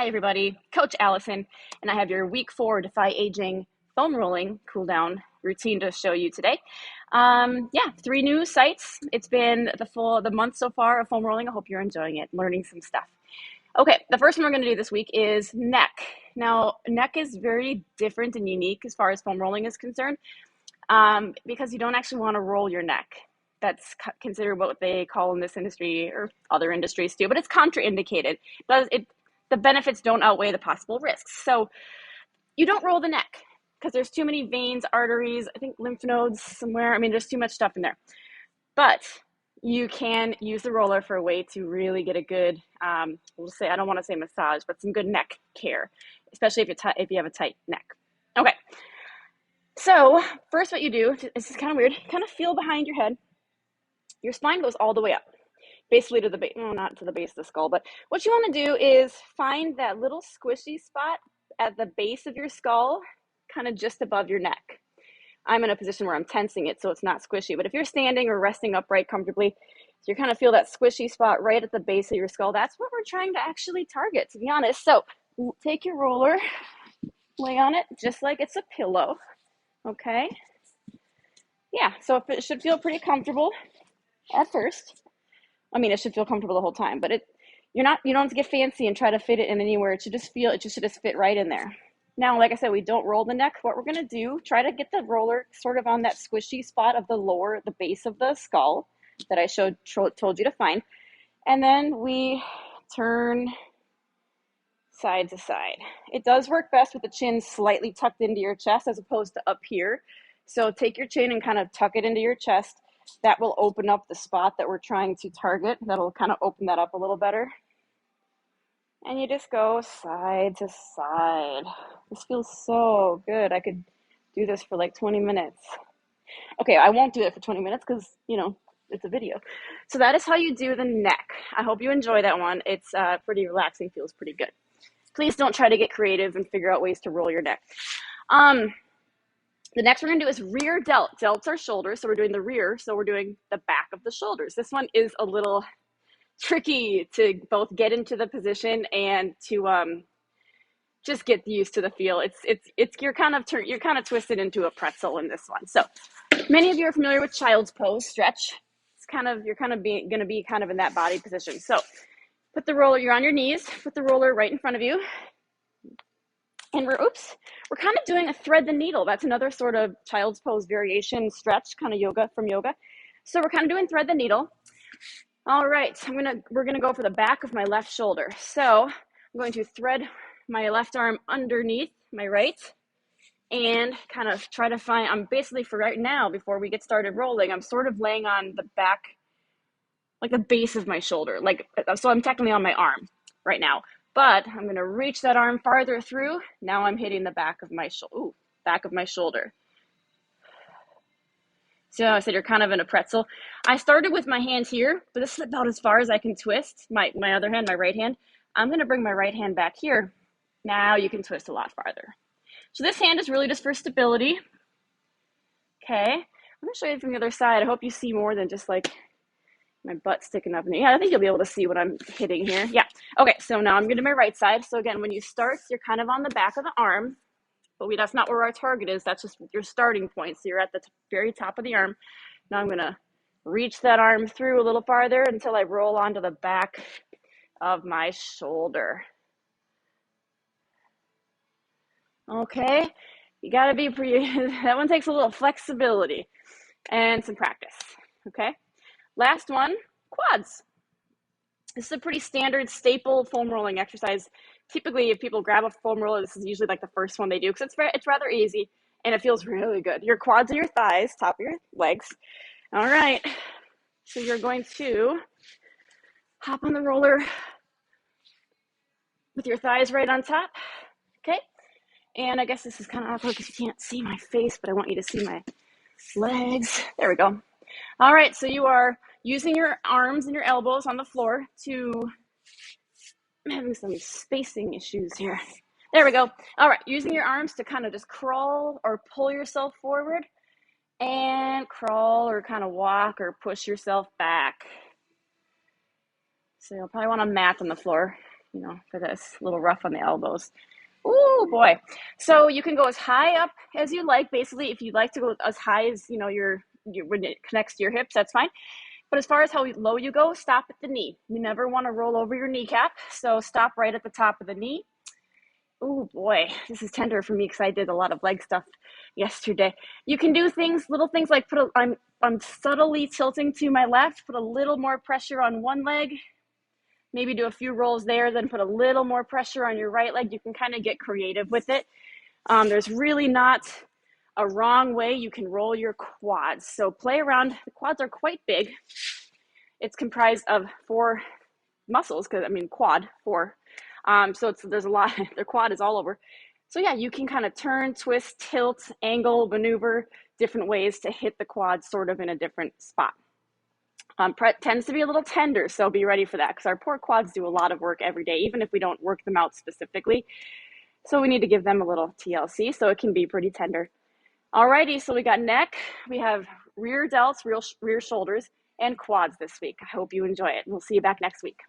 Hi everybody, Coach Allison, and I have your week 4 Defy Aging foam rolling cool down routine to show you today. 3 new sites. It's been the month so far of foam rolling. I hope you're enjoying it, learning some stuff. Okay, the first one we're going to do this week is neck. Now, neck is very different and unique as far as foam rolling is concerned, because you don't actually want to roll your neck. That's considered what they call in this industry, or other industries too, but it's contraindicated. The benefits don't outweigh the possible risks. So you don't roll the neck because there's too many veins, arteries, I think lymph nodes somewhere. I mean, there's too much stuff in there. But you can use the roller for a way to really get a good, we'll say, I don't want to say massage, but some good neck care, especially if you have a tight neck. Okay. So first what you do, this is kind of weird, kind of feel behind your head. Your spine goes all the way up, basically to the base, no, not to the base of the skull, but what you want to do is find that little squishy spot at the base of your skull, kind of just above your neck. I'm in a position where I'm tensing it so it's not squishy, but if you're standing or resting upright comfortably, so you kind of feel that squishy spot right at the base of your skull. That's what we're trying to actually target, to be honest. So take your roller, lay on it just like it's a pillow, okay? Yeah, so it should feel pretty comfortable at first. I mean, it should feel comfortable the whole time, but you don't have to get fancy and try to fit it in anywhere. It should just fit right in there. Now, like I said, we don't roll the neck. What we're going to do, try to get the roller sort of on that squishy spot of the base of the skull that I told you to find. And then we turn side to side. It does work best with the chin slightly tucked into your chest as opposed to up here. So take your chin and kind of tuck it into your chest. That will open up the spot that we're trying to target. That'll kind of open that up a little better. And you just go side to side. This feels so good. I could do this for like 20 minutes. Okay, I won't do it for 20 minutes because, it's a video. So that is how you do the neck. I hope you enjoy that one. It's pretty relaxing, feels pretty good. Please don't try to get creative and figure out ways to roll your neck. The next we're going to do is rear delt. Delts are shoulders, so we're doing the rear, so we're doing the back of the shoulders. This one is a little tricky to both get into the position and to just get used to the feel. You're kind of twisted into a pretzel in this one. So many of you are familiar with child's pose, stretch. You're going to be in that body position. So you're on your knees, put the roller right in front of you. And we're kind of doing a thread the needle. That's another sort of child's pose variation stretch, kind of yoga from yoga. So we're kind of doing thread the needle. All right, we're gonna go for the back of my left shoulder. So I'm going to thread my left arm underneath my right and kind of try to find, I'm basically for right now, before we get started rolling, I'm sort of laying on the back, like the base of my shoulder. So I'm technically on my arm right now. But I'm going to reach that arm farther through. Now I'm hitting the back of my shoulder. So I said you're kind of in a pretzel. I started with my hand here, but this is about as far as I can twist. My other hand, my right hand. I'm going to bring my right hand back here. Now you can twist a lot farther. So this hand is really just for stability. Okay. I'm going to show you from the other side. I hope you see more than just like my butt sticking up in the, yeah, I think you'll be able to see what I'm hitting here. Yeah. Okay, so now I'm going to my right side. So again, when you start, you're kind of on the back of the arm, but that's not where our target is. That's just your starting point. So you're at the very top of the arm. Now I'm going to reach that arm through a little farther until I roll onto the back of my shoulder. Okay, you got to be that one takes a little flexibility and some practice. Okay. Last one, quads. This is a pretty standard staple foam rolling exercise. Typically, if people grab a foam roller, this is usually like the first one they do because it's rather easy and it feels really good. Your quads are your thighs, top of your legs. All right, so you're going to hop on the roller with your thighs right on top, okay? And I guess this is kind of awkward because you can't see my face, but I want you to see my legs. There we go. All right, so you are using your arms and your elbows on the floor I'm having some spacing issues here. There we go. All right, using your arms to kind of just crawl or pull yourself forward and crawl or kind of walk or push yourself back. So you'll probably want a mat on the floor. for this, a little rough on the elbows. Oh boy. So you can go as high up as you like. Basically, if you'd like to go as high as, when it connects to your hips, that's fine. But as far as how low you go, stop at the knee. You never want to roll over your kneecap. So stop right at the top of the knee. Oh boy, this is tender for me because I did a lot of leg stuff yesterday. You can do little things like I'm subtly tilting to my left, put a little more pressure on one leg, maybe do a few rolls there, then put a little more pressure on your right leg. You can kind of get creative with it. There's really not a wrong way you can roll your quads. So play around. The quads are quite big. It's comprised of 4 muscles, quad, 4. So there's a lot. Their quad is all over. So yeah, you can kind of turn, twist, tilt, angle, maneuver, different ways to hit the quad sort of in a different spot. Tends to be a little tender, so be ready for that because our poor quads do a lot of work every day, even if we don't work them out specifically. So we need to give them a little TLC so it can be pretty tender. Alrighty, so we got neck, we have rear delts, rear shoulders, and quads this week. I hope you enjoy it. We'll see you back next week.